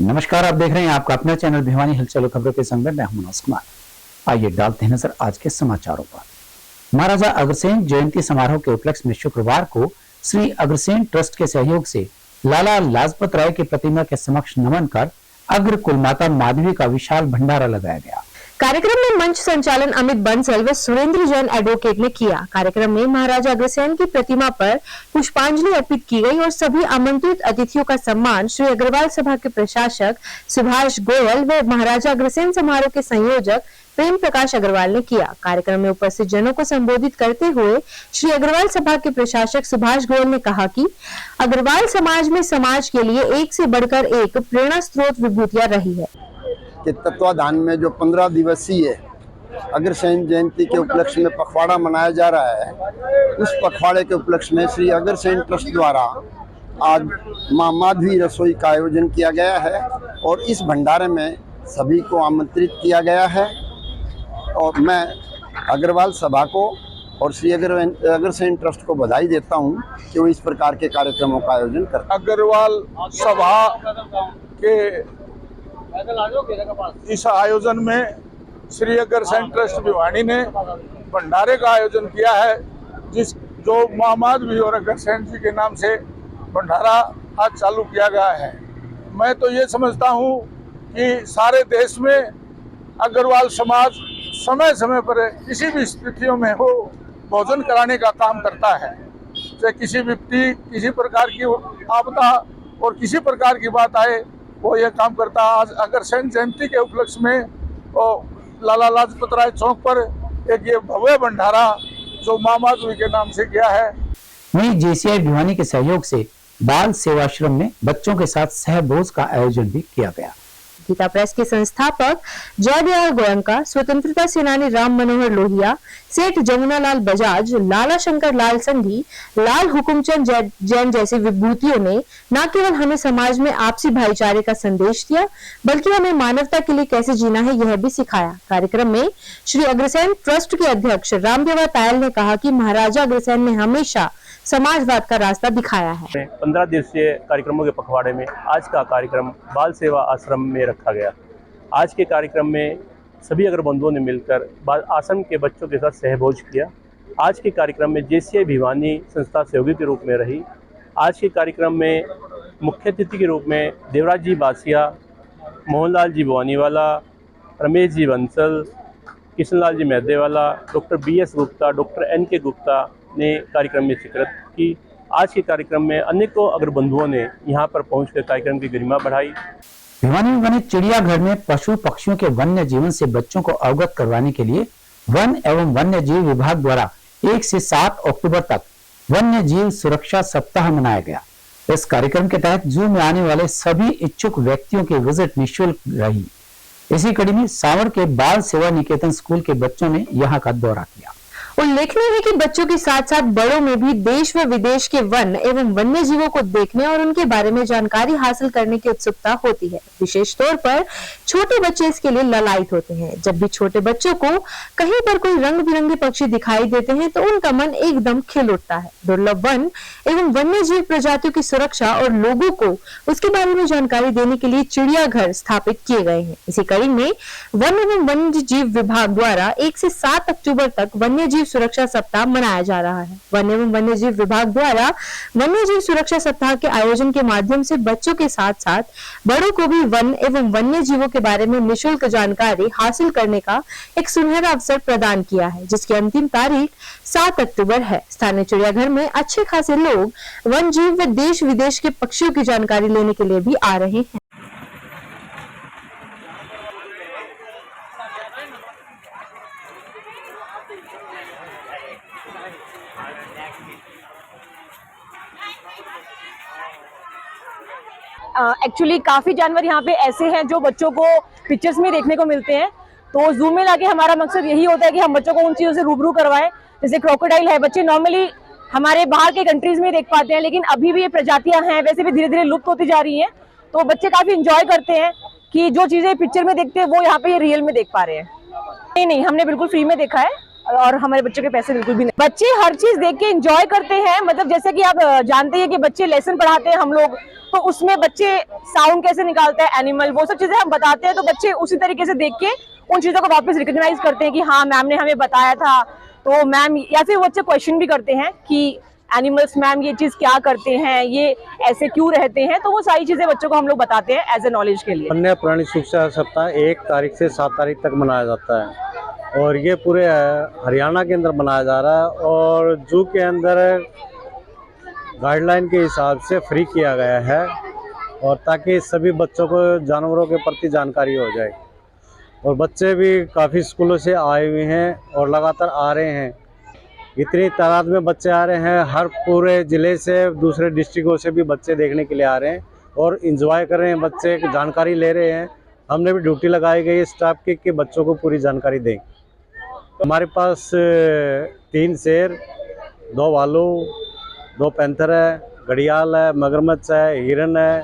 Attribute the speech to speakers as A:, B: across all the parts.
A: नमस्कार, आप देख रहे हैं आपका अपना चैनल भिवानी हलचल खबरों के संग में हूं मनोज कुमार। आइए डालते हैं नजर आज के समाचारों पर। महाराजा अग्रसेन जयंती समारोह के उपलक्ष्य में शुक्रवार को श्री अग्रसेन ट्रस्ट के सहयोग से लाला लाजपत राय की प्रतिमा के समक्ष नमन कर अग्र कुलमाता माधवी का विशाल भंडारा लगाया गया।
B: कार्यक्रम में मंच संचालन अमित बंसल व सुरेंद्र जैन एडवोकेट ने किया। कार्यक्रम में महाराजा अग्रसेन की प्रतिमा पर पुष्पांजलि अर्पित की गई और सभी आमंत्रित अतिथियों का सम्मान श्री अग्रवाल सभा के प्रशासक सुभाष गोयल व महाराजा अग्रसेन समारोह के संयोजक प्रेम प्रकाश अग्रवाल ने किया। कार्यक्रम में उपस्थित जनों को संबोधित करते हुए श्री अग्रवाल सभा के प्रशासक सुभाष गोयल ने कहा कि अग्रवाल समाज में समाज के लिए एक से बढ़कर एक प्रेरणा स्रोत विभूतियां रही है।
C: के तत्वाधान में जो 15 दिवसीय अग्रसेन जयंती के उपलक्ष्य में पखवाड़ा मनाया जा रहा है, उस पखवाड़े के उपलक्ष्य में श्री अग्रसेन ट्रस्ट द्वारा आज मां माधवी रसोई का आयोजन किया गया है और इस भंडारे में सभी को आमंत्रित किया गया है। और मैं अग्रवाल सभा को और श्री अग्रसेन ट्रस्ट को बधाई देता हूं कि वो इस प्रकार के कार्यक्रमों का आयोजन करते हैं।
D: अग्रवाल सभा के इस आयोजन में श्री अग्रसेन ट्रस्ट भिवानी ने भंडारे का आयोजन किया है, जो मां माधवी और अग्रसेन जी के नाम से भंडारा आज चालू किया गया है। मैं तो ये समझता हूँ कि सारे देश में अग्रवाल समाज समय समय पर किसी भी स्थितियों में हो भोजन कराने का काम करता है। चाहे किसी विपत्ति, किसी प्रकार की आपदा और किसी प्रकार की बात आए, वो ये काम करता है। आज अग्रसेन जयंती के उपलक्ष्य में लाला लाजपत राय चौक पर एक ये भव्य भंडारा जो मां माधवी के नाम से किया है।
A: वहीं जेसीआई भिवानी के सहयोग से बाल सेवाश्रम में बच्चों के साथ सहभोज का आयोजन भी किया गया।
B: गीता प्रेस के संस्थापक जयदयाल गोयंका, स्वतंत्रता सेनानी राम मनोहर लोहिया, सेठ जमुनालाल बजाज, लाला शंकर लाल संघी, लाल हुकुमचंद जैन जैसी विभूतियों ने न केवल हमें समाज में आपसी भाईचारे का संदेश दिया, बल्कि हमें मानवता के लिए कैसे जीना है यह भी सिखाया। कार्यक्रम में श्री अग्रसेन ट्रस्ट के अध्यक्ष रामदेवा तायल ने कहा कि महाराजा अग्रसेन ने हमेशा समाजवाद का रास्ता दिखाया है।
E: 15 दिवसीय कार्यक्रमों के पखवाड़े में आज का कार्यक्रम बाल सेवा आश्रम में रखा गया। आज के कार्यक्रम में सभी अग्र बंधुओं ने मिलकर बाल आश्रम के बच्चों के साथ सहभोज किया। आज के कार्यक्रम में जेसीआई भिवानी संस्था सहयोगी के रूप में रही। आज के कार्यक्रम में मुख्य अतिथि के रूप में Devraj ji Basiya, Mohanlal ji Bhawaniwala, Ramesh ji Bansal, Krishnalal ji Maidewala, doctor BS Gupta, doctor NK Gupta ने कार्यक्रम में शिरकत की। आज के कार्यक्रम में अनेकों अग्रबंधुओं ने यहां पर पहुंचकर कार्यक्रम की गरिमा बढ़ाई।
A: भिवानी में बने चिड़ियाघर में पशु पक्षियों के वन्य जीवन से बच्चों को अवगत करवाने के लिए वन एवं वन्य जीव विभाग द्वारा 1 से 7 अक्टूबर तक वन्य जीव सुरक्षा सप्ताह मनाया गया। इस कार्यक्रम के तहत जू में आने वाले सभी इच्छुक व्यक्तियों की विजिट निःशुल्क रही। इसी कड़ी में सावर के बाल सेवा निकेतन स्कूल के बच्चों ने यहाँ का दौरा किया।
B: उल्लेखनीय है कि बच्चों के साथ साथ बड़ों में भी देश व विदेश के वन एवं वन्य जीवों को देखने और उनके बारे में जानकारी हासिल करने की उत्सुकता होती है। विशेष तौर पर छोटे बच्चे इसके लिए ललायित होते हैं। जब भी छोटे बच्चों को कहीं पर कोई रंग बिरंगे पक्षी दिखाई देते हैं तो उनका मन एकदम खिल उठता है। दुर्लभ वन एवं वन्य जीव प्रजातियों की सुरक्षा और लोगों को उसके बारे में जानकारी देने के लिए चिड़ियाघर स्थापित किए गए हैं। इसी कड़ी में वन एवं वन्य जीव विभाग द्वारा 1 से 7 अक्टूबर तक वन्य जीव सुरक्षा सप्ताह मनाया जा रहा है। वन एवं वन्य जीव विभाग द्वारा वन्य जीव सुरक्षा सप्ताह के आयोजन के माध्यम से बच्चों के साथ साथ बड़ों को भी वन एवं वन्य जीवों के बारे में निःशुल्क जानकारी हासिल करने का एक सुनहरा अवसर प्रदान किया है, जिसकी अंतिम तारीख 7 अक्टूबर है। स्थानीय चिड़ियाघर में अच्छे खासे लोग वन जीव व देश विदेश के पक्षियों की जानकारी लेने के लिए भी आ रहे हैं।
F: एक्चुअली काफ़ी जानवर यहाँ पे ऐसे हैं जो बच्चों को पिक्चर्स में देखने को मिलते हैं। तो जू में लाके हमारा मकसद यही होता है कि हम बच्चों को उन चीज़ों से रूबरू करवाएं। जैसे क्रोकोडाइल है, बच्चे नॉर्मली हमारे बाहर के कंट्रीज में देख पाते हैं, लेकिन अभी भी ये प्रजातियां हैं वैसे भी धीरे धीरे लुप्त होती जा रही हैं। तो बच्चे काफ़ी इंजॉय करते हैं कि जो चीज़ें पिक्चर में देखते हैं वो यहाँ पे ये रियल में देख पा रहे हैं। नहीं, हमने बिल्कुल फ्री में देखा है। और हमारे बच्चों के पैसे बिल्कुल भी नहीं। बच्चे हर चीज देख के एंजॉय करते हैं, मतलब जैसे कि आप जानते हैं कि बच्चे लेसन पढ़ाते हैं हम लोग, तो उसमें बच्चे साउंड कैसे निकालते हैं एनिमल, वो सब चीजें हम बताते हैं, तो बच्चे उसी तरीके से देख के उन चीजों को वापस रिकॉग्नाइज करते हैं कि हाँ मैम ने हमें बताया था, तो मैम, या फिर बच्चे क्वेश्चन भी करते हैं कि एनिमल्स मैम ये चीज क्या करते हैं, ये ऐसे क्यों रहते हैं, तो वो सारी चीजें बच्चों को हम लोग बताते हैं एज ए नॉलेज के लिए।
G: वन्य प्राणी शिक्षा सप्ताह 1 तारीख से 7 तारीख तक मनाया जाता है और ये पूरे हरियाणा के अंदर मनाया जा रहा है और जू के अंदर गाइडलाइन के हिसाब से फ्री किया गया है और ताकि सभी बच्चों को जानवरों के प्रति जानकारी हो जाए। और बच्चे भी काफ़ी स्कूलों से आए हुए हैं और लगातार आ रहे हैं, इतनी तादाद में बच्चे आ रहे हैं, हर पूरे ज़िले से दूसरे डिस्ट्रिक्टों से भी बच्चे देखने के लिए आ रहे हैं और एंजॉय कर रहे हैं, बच्चे जानकारी ले रहे हैं। हमने भी ड्यूटी लगाई गई है स्टाफ की कि बच्चों को पूरी जानकारी दें। हमारे पास 3 शेर, 2 भालू, 2 पैंथर है, घड़ियाल है, मगरमच्छ है, हिरन है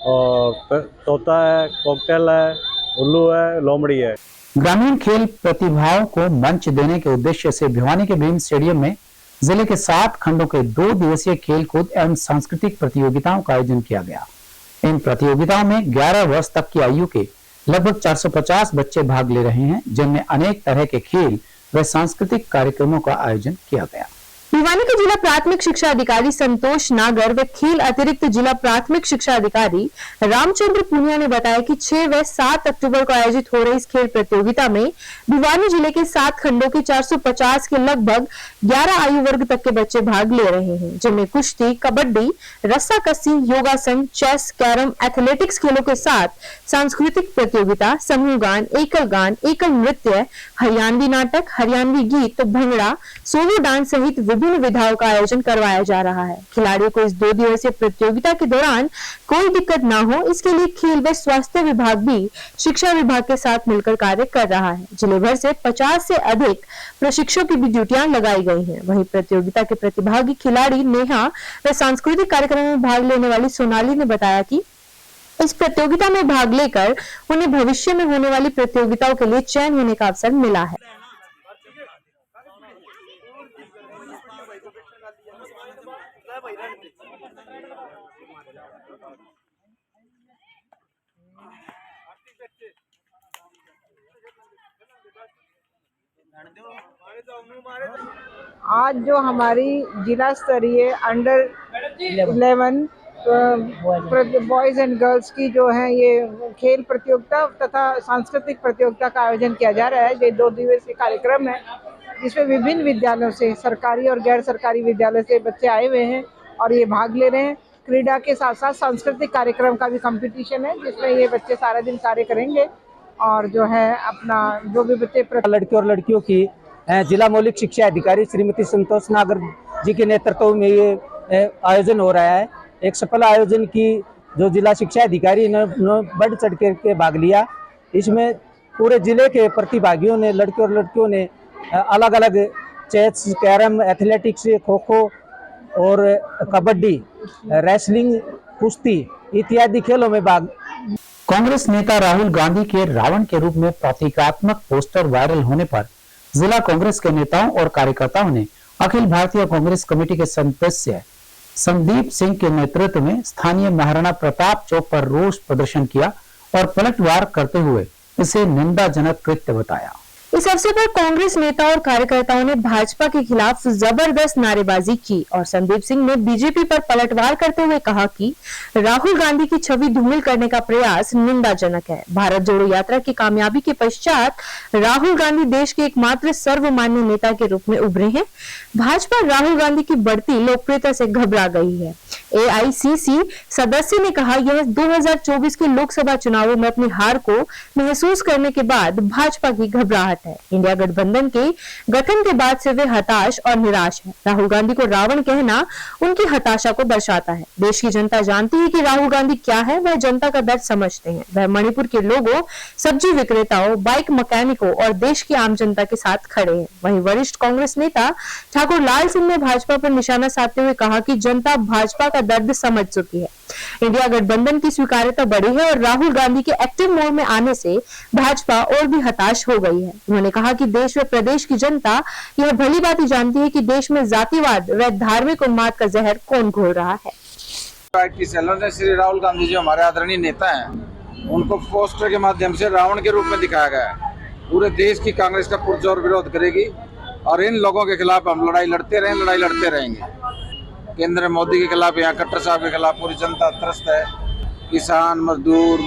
G: और तोता है, कॉकटेल है, उल्लू है, लोमड़ी है।
A: ग्रामीण खेल प्रतिभाओं को मंच देने के उद्देश्य से भिवानी के भीम स्टेडियम में जिले के 7 खंडों के 2 दिवसीय खेलकूद एवं सांस्कृतिक प्रतियोगिताओं का आयोजन किया गया। इन प्रतियोगिताओं में 11 वर्ष तक की आयु के लगभग 450 बच्चे भाग ले रहे हैं, जिनमें अनेक तरह के खेल व सांस्कृतिक कार्यक्रमों का आयोजन किया गया।
B: भिवानी के जिला प्राथमिक शिक्षा अधिकारी संतोष नागर व खेल अतिरिक्त जिला प्राथमिक शिक्षा अधिकारी रामचंद्र पुनिया ने बताया कि 6 व 7 अक्टूबर को आयोजित हो रही इस खेल प्रतियोगिता में भिवानी जिले के 7 खंडों के 450 के लगभग 11 आयु वर्ग तक के बच्चे भाग ले रहे हैं, जिनमें कुश्ती, कबड्डी, रस्साकसी, योगासन, चेस, कैरम, एथलेटिक्स खेलों के साथ सांस्कृतिक प्रतियोगिता, समूह गान, एकल नृत्य, हरियाणवी नाटक, हरियाणवी गीत, भंगड़ा, सोलो डांस सहित विभिन्न विधाओं का आयोजन करवाया जा रहा है। खिलाड़ियों को इस 2 दिवसीय प्रतियोगिता के दौरान कोई दिक्कत ना हो, इसके लिए खेल व स्वास्थ्य विभाग भी शिक्षा विभाग के साथ मिलकर कार्य कर रहा है। जिले भर से 50 से अधिक प्रशिक्षकों की भी ड्यूटियां लगाई गई हैं। वहीं प्रतियोगिता के प्रतिभागी खिलाड़ी नेहा व सांस्कृतिक कार्यक्रम में भाग लेने वाली सोनाली ने बताया कि इस प्रतियोगिता में भाग लेकर उन्हें भविष्य में होने वाली प्रतियोगिताओं के लिए चयन होने का अवसर मिला है।
H: आज जो हमारी जिला स्तरीय अंडर 11 बॉयज एंड गर्ल्स की जो है ये खेल प्रतियोगिता तथा सांस्कृतिक प्रतियोगिता का आयोजन किया जा रहा है। ये 2 दिवसीय कार्यक्रम है जिसमें विभिन्न विद्यालयों से, सरकारी और गैर सरकारी विद्यालय से बच्चे आए हुए हैं और ये भाग ले रहे हैं। क्रीड़ा के साथ साथ सांस्कृतिक कार्यक्रम का भी कंपटीशन है जिसमें ये बच्चे सारा दिन कार्य करेंगे और जो है अपना जो भी बच्चे
I: लड़के और लड़कियों की जिला मौलिक शिक्षा अधिकारी श्रीमती संतोष नागर जी के नेतृत्व में ये आयोजन हो रहा है। एक सफल आयोजन की जो जिला शिक्षा अधिकारी ने बढ़ चढ़ के भाग लिया। इसमें पूरे जिले के प्रतिभागियों ने, लड़के और लड़कियों ने अलग अलग chess, carrom, athletics, kho kho और कबड्डी, रेसलिंग, कुश्ती इत्यादि खेलों में भाग।
A: कांग्रेस नेता राहुल गांधी के रावण के रूप में प्रतीकात्मक पोस्टर वायरल होने पर जिला कांग्रेस के नेताओं और कार्यकर्ताओं ने अखिल भारतीय कांग्रेस कमेटी के सदस्य संदीप सिंह के नेतृत्व में स्थानीय महाराणा प्रताप चौक पर रोष प्रदर्शन किया और पलटवार करते हुए इसे निंदाजनक कृत्य बताया।
B: इस अवसर पर कांग्रेस नेता और कार्यकर्ताओं ने भाजपा के खिलाफ जबरदस्त नारेबाजी की और संदीप सिंह ने बीजेपी पर पलटवार करते हुए कहा कि राहुल गांधी की छवि धूमिल करने का प्रयास निंदाजनक है। भारत जोड़ो यात्रा की कामयाबी के पश्चात राहुल गांधी देश के एकमात्र सर्वमान्य नेता के रूप में उभरे हैं। भाजपा राहुल गांधी की बढ़ती लोकप्रियता से घबरा गई है। AICC सदस्य ने कहा, यह 2024 के लोकसभा चुनावों में अपनी हार को महसूस करने के बाद भाजपा की घबराहट है। इंडिया गठबंधन के गठन के बाद से वे हताश और निराश हैं। राहुल गांधी को रावण कहना उनकी हताशा को दर्शाता है। देश की जनता जानती है कि राहुल गांधी क्या है, वह जनता का दर्द समझते हैं। वह मणिपुर के लोगों, सब्जी विक्रेताओं, बाइक मैकेनिकों और देश की आम जनता के साथ खड़े हैं। वहीं वरिष्ठ कांग्रेस नेता ठाकुर लाल सिंह ने भाजपा पर निशाना साधते हुए कहा कि जनता भाजपा का दर्द समझ चुकी है। इंडिया गठबंधन की स्वीकार्यता बढ़ी है और राहुल गांधी के एक्टिव मोड में आने से भाजपा और भी हताश हो गई है। उन्होंने कहा कि देश व प्रदेश की जनता यह भली भांति जानती है कि देश में जातिवाद व धार्मिक उन्माद का जहर कौन घोल रहा है।
J: पार्टी सेलर ने श्री राहुल गांधी जी हमारे आदरणीय नेता हैं, उनको पोस्टर के माध्यम से रावण के रूप में दिखाया गया है। पूरे देश की कांग्रेस का पुरजोर विरोध करेगी और इन लोगों के खिलाफ हम लड़ाई लड़ते रहेंगे। केंद्र में मोदी के खिलाफ, यहाँ कट्टर साहब के खिलाफ पूरी जनता त्रस्त है। किसान, मजदूर,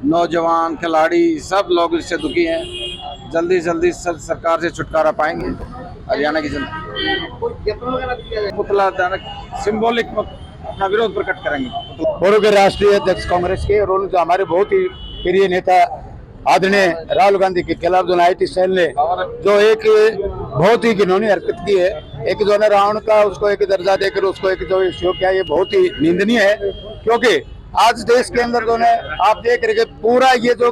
J: नौजवान, खिलाड़ी सब लोग इससे दुखी हैं। जल्दी जल्दी सरकार से छुटकारा पाएंगे हरियाणा की जनता। पुतला सिंबॉलिक अपना विरोध प्रकट करेंगे।
C: पूर्व के राष्ट्रीय अध्यक्ष कांग्रेस के और जो हमारे बहुत ही प्रिय नेता आदरणीय राहुल गांधी के खिलाफ जो IT सेल ने जो एक बहुत ही घिनौनी हरकत की है, एक जो है रावण का उसको एक दर्जा देकर उसको एक जो शो किया, ये बहुत ही निंदनीय है। क्योंकि आज देश के अंदर जो है आप देख रहे पूरा ये जो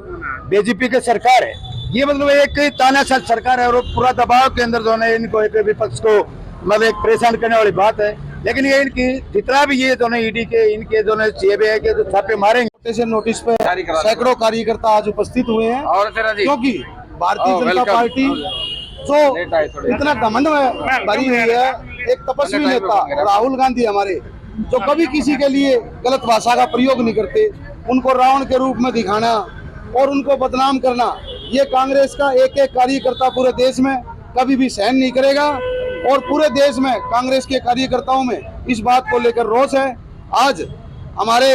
C: बीजेपी की सरकार है, ये मतलब एक तानाशाह सरकार है और पूरा दबाव के अंदर जो है इनको एक विपक्ष को मतलब एक परेशान करने वाली बात है। लेकिन ये इनकी जितना भी ये दोनों ईडी के इनके दोनों CBI के जो छापे मारेंगे से नोटिस पे सैकड़ों कार्यकर्ता आज उपस्थित हुए हैं। और क्योंकि भारतीय जनता पार्टी जो इतना घमंड में भरी हुई है, एक तपस्वी नेता राहुल गांधी हमारे जो कभी किसी के लिए गलत भाषा का प्रयोग नहीं करते, उनको रावण के रूप में दिखाना और उनको बदनाम करना, ये कांग्रेस का एक एक कार्यकर्ता पूरे देश में कभी भी सहन नहीं करेगा। और पूरे देश में कांग्रेस के कार्यकर्ताओं में इस बात को लेकर रोष है। आज हमारे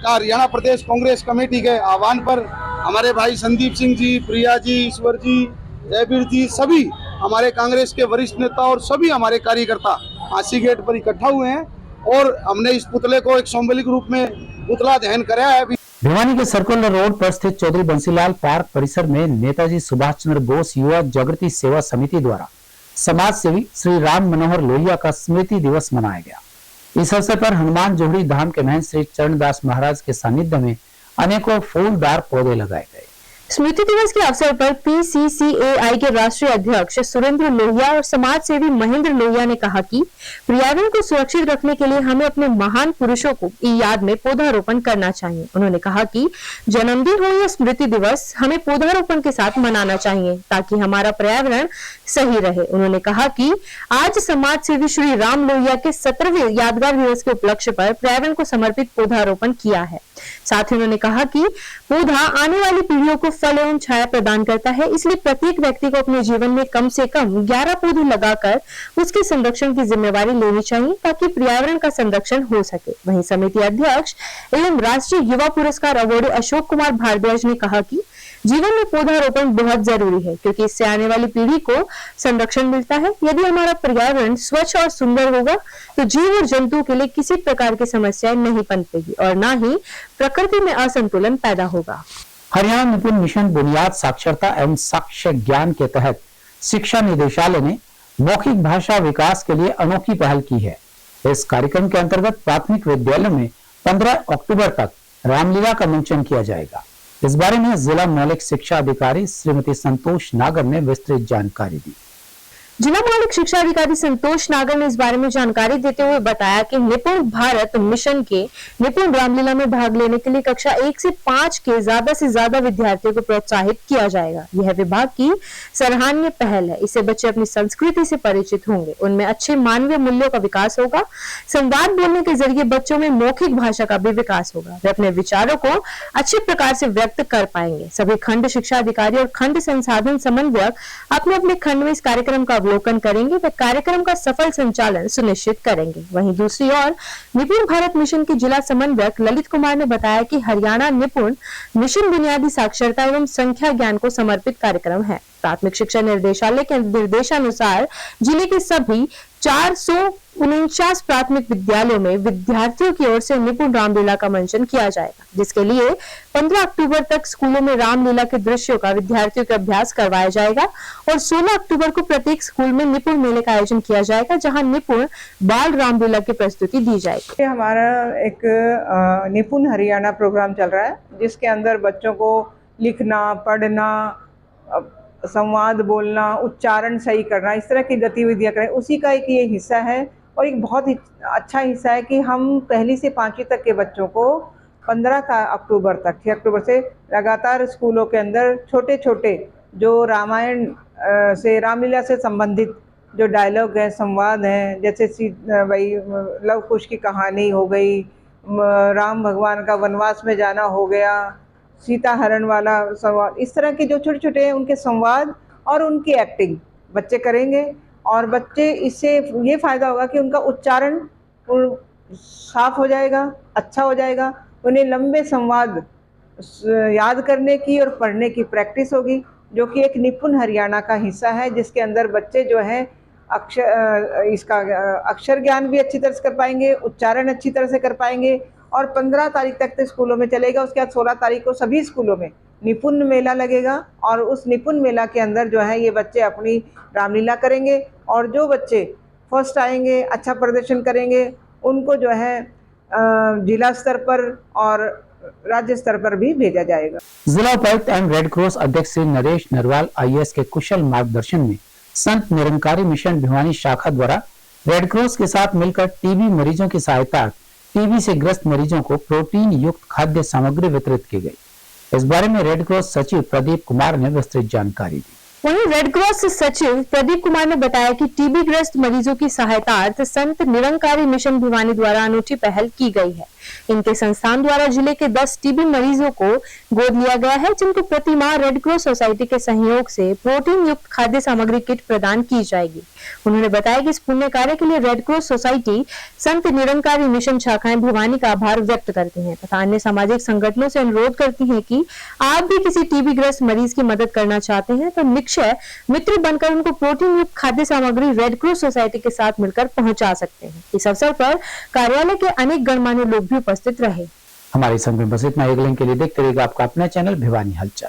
C: हरियाणा प्रदेश कांग्रेस कमेटी के आह्वान पर हमारे भाई संदीप सिंह जी, प्रिया जी, ईश्वर जी, जयवीर जी, सभी हमारे कांग्रेस के वरिष्ठ नेता और सभी हमारे कार्यकर्ता फांसी गेट पर इकट्ठा हुए हैं और हमने इस पुतले को एक सिंबॉलिक रूप में पुतला दहन कराया है।
A: भिवानी के सर्कुलर रोड पर स्थित चौधरी बंसीलाल पार्क परिसर में नेताजी सुभाष चंद्र बोस युवा जागृति सेवा समिति द्वारा समाज सेवी श्री राम मनोहर लोहिया का स्मृति दिवस मनाया गया। इस अवसर पर हनुमान जोहड़ी धाम के महंत श्री चरणदास महाराज के सानिध्य में अनेकों फूलदार पौधे लगाए गए।
B: स्मृति दिवस के अवसर पर PCCAI के राष्ट्रीय अध्यक्ष सुरेंद्र लोहिया और समाज सेवी महेंद्र लोहिया ने कहा कि पर्यावरण को सुरक्षित रखने के लिए हमें अपने महान पुरुषों को याद में पौधारोपण करना चाहिए। उन्होंने कहा कि जन्मदिन हो या स्मृति दिवस हमें पौधारोपण के साथ मनाना चाहिए ताकि हमारा पर्यावरण सही रहे। उन्होंने कहा कि आज समाज सेवी श्री राम लोहिया के 17वें यादगार दिवस के उपलक्ष्य पर पर्यावरण को समर्पित पौधारोपण किया है। साथ ही उन्होंने कहा कि पौधा आने वाली पीढ़ियों को फल एवं छाया प्रदान करता है, इसलिए प्रत्येक व्यक्ति को अपने जीवन में कम से कम 11 पौधे लगाकर उसके संरक्षण की जिम्मेवारी लेनी चाहिए ताकि पर्यावरण का संरक्षण हो सके। वहीं समिति अध्यक्ष एवं राष्ट्रीय युवा पुरस्कार अवार्डी अशोक कुमार भारद्वाज ने कहा कि जीवन में पौधारोपण बहुत जरूरी है क्योंकि इससे आने वाली पीढ़ी को संरक्षण मिलता है। यदि हमारा पर्यावरण स्वच्छ और सुंदर होगा तो जीव और जंतु के लिए किसी प्रकार की समस्याएं नहीं पनपेगी और न ही प्रकृति में असंतुलन पैदा होगा।
A: हरियाणा निपुण मिशन बुनियाद साक्षरता एवं साक्ष्य ज्ञान के तहत शिक्षा निदेशालय ने मौखिक भाषा विकास के लिए अनोखी पहल की है। इस कार्यक्रम के अंतर्गत प्राथमिक विद्यालयों में 15 अक्टूबर तक रामलीला का मंचन किया जाएगा। इस बारे में जिला मौलिक शिक्षा अधिकारी श्रीमती संतोष नागर ने विस्तृत जानकारी दी।
B: जिला मौलिक शिक्षा अधिकारी संतोष नागर ने इस बारे में जानकारी देते हुए बताया कि निपुण भारत मिशन के निपुण रामलीला में भाग लेने के लिए कक्षा 1 से 5 के ज्यादा से ज्यादा विद्यार्थियों को प्रोत्साहित किया जाएगा। यह विभाग की सराहनीय पहल है। इससे बच्चे अपनी संस्कृति से परिचित होंगे, उनमें अच्छे मानवीय मूल्यों का विकास होगा। संवाद बोलने के जरिए बच्चों में मौखिक भाषा का भी विकास होगा। वे अपने विचारों को अच्छे प्रकार से व्यक्त कर पाएंगे। सभी खंड शिक्षा अधिकारी और खंड संसाधन समन्वयक अपने अपने खंड में इस कार्यक्रम का अवलोकन करेंगे व कार्यक्रम का सफल संचालन सुनिश्चित करेंगे। वहीं दूसरी ओर निपुण भारत मिशन के जिला समन्वयक ललित कुमार ने बताया कि हरियाणा निपुण मिशन बुनियादी साक्षरता एवं संख्या ज्ञान को समर्पित कार्यक्रम है। प्राथमिक शिक्षा निर्देशालय के निर्देशानुसार जिले के सभी 449 प्राथमिक विद्यालयों में विद्यार्थियों की ओर से निपुण रामलीला का मंचन किया जाएगा, जिसके लिए 15 अक्टूबर तक स्कूलों में रामलीला के दृश्यों का विद्यार्थियों का अभ्यास करवाया जाएगा और 16 अक्टूबर को प्रत्येक स्कूल में निपुण मेले का आयोजन किया जाएगा, जहां निपुण बाल रामलीला की प्रस्तुति दी जाएगी।
H: हमारा एक निपुण हरियाणा प्रोग्राम चल रहा है, जिसके अंदर बच्चों को लिखना, पढ़ना, संवाद बोलना, उच्चारण सही करना, इस तरह की गतिविधियां करें, उसी का एक ये हिस्सा है। और एक बहुत ही अच्छा हिस्सा है कि हम पहली से 5वीं तक के बच्चों को 15 अक्टूबर तक 6 अक्टूबर से लगातार स्कूलों के अंदर छोटे छोटे जो रामायण से, रामलीला से संबंधित जो डायलॉग है, संवाद हैं, जैसे भाई लव कुश की कहानी हो गई, राम भगवान का वनवास में जाना हो गया, सीता हरण वाला संवाद, इस तरह के जो छोटे छोटे हैं उनके संवाद और उनकी एक्टिंग बच्चे करेंगे। और बच्चे इससे ये फ़ायदा होगा कि उनका उच्चारण साफ हो जाएगा, अच्छा हो जाएगा, उन्हें लंबे संवाद याद करने की और पढ़ने की प्रैक्टिस होगी, जो कि एक निपुण हरियाणा का हिस्सा है, जिसके अंदर बच्चे जो है अक्षर ज्ञान भी अच्छी तरह से कर पाएंगे, उच्चारण अच्छी तरह से कर पाएंगे। और 15 तारीख तक तो स्कूलों में चलेगा, उसके बाद 16 तारीख को सभी स्कूलों में निपुण मेला लगेगा और उस निपुण मेला के अंदर जो है ये बच्चे अपनी रामलीला करेंगे। और जो बच्चे फर्स्ट आएंगे, अच्छा प्रदर्शन करेंगे, उनको जो है जिला स्तर पर और राज्य स्तर पर भी भेजा जाएगा।
A: जिला उपायुक्त एवं रेड क्रॉस अध्यक्ष श्री नरेश नरवाल IAS के कुशल मार्गदर्शन में संत निरंकारी मिशन भिवानी शाखा द्वारा रेड क्रॉस के साथ मिलकर टीबी मरीजों की सहायता, टीबी से ग्रस्त मरीजों को प्रोटीन युक्त खाद्य सामग्री वितरित की गई। इस बारे में रेड क्रॉस सचिव प्रदीप कुमार ने विस्तृत जानकारी दी।
B: वहीं रेड क्रॉस सचिव प्रदीप कुमार ने बताया कि टीबी ग्रस्त मरीजों की सहायतार्थ संत निरंकारी मिशन भिवानी द्वारा अनूठी पहल की गई है। इनके संस्थान द्वारा जिले के 10 टीबी मरीजों को गोद लिया गया है, जिनको प्रति माह रेड क्रॉस सोसाइटी के सहयोग से प्रोटीन युक्त खाद्य सामग्री किट प्रदान की जाएगी। उन्होंने बताया कि इस पुण्य कार्य के लिए red cross society Sant Nirankari mission शाखाएं भिवानी का आभार व्यक्त करती हैं तथा अन्य सामाजिक संगठनों से अनुरोध करती हैं कि आप भी किसी टीबी ग्रस्त मरीज की मदद करना चाहते हैं तो निक्षय मित्र बनकर उनको प्रोटीन युक्त खाद्य सामग्री रेड क्रॉस सोसाइटी के साथ मिलकर पहुंचा सकते हैं। इस अवसर पर कार्यालय के अनेक गणमान्य लोग भी उपस्थित रहे।
A: हमारे संग में बस इतना। एक लिंक के लिए देखते रहिएगा आपका अपना चैनल भिवानी हलचल।